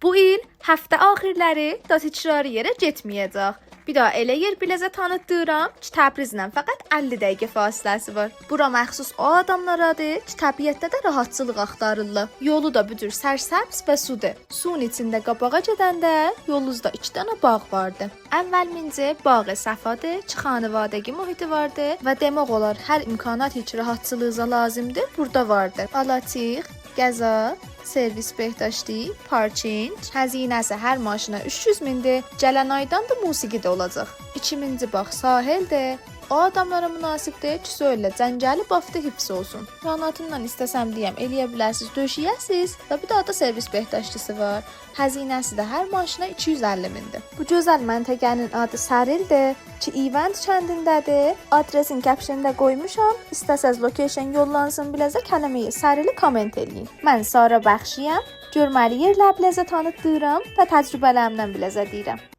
Bu il həftə axirləri dateçrarı yerə getməyəcək. Bir daha elə yer biləcə tanıtdıram ki, Təbrizlə fəqət 50 dəqiqə fasiləsi var. Bura məxsus o adamlaradır ki, təbiətdə də rahatçılıq axtarırlar. Yolu da büdür sərsəbz və sudur. Suyun içində qabağa gedəndə yolunuzda 2 dənə bağ vardı. Əvvəlmincə bağı səfadır, xanavadəgi mühiti vardı və demək olar hər imkanat heç rahatçılığınıza lazımdır, burada vardı. Alaçıq, qəza, servis behdaşti, parking, həzinəsi hər maşına 300 mindir. Gələn aydan da musiqi də olacaq. 2000-ci bağ sahildir. O adamlara münasibdir ki, söylə cəngəli bafda hifz olsun. Ranatından istəsəm deyəm, eləyə bilərsiniz, döşəyəsiz və bir daha da servis behdaştısı var. Həzinəsi də hər maşına 250 mindir. Bu gözəl məntəqənin adı Sərildir ki, İvənd kəndindədir. Adresin kəpşində qoymuşam. İstəsəz location yollansın biləcə kəlməyi Sərili komment eləyin. Mən Sara Bəxşiyəm. Görməli yerlər biləcə tanıtdıram və təcrübələrimdən biləcə deyirəm.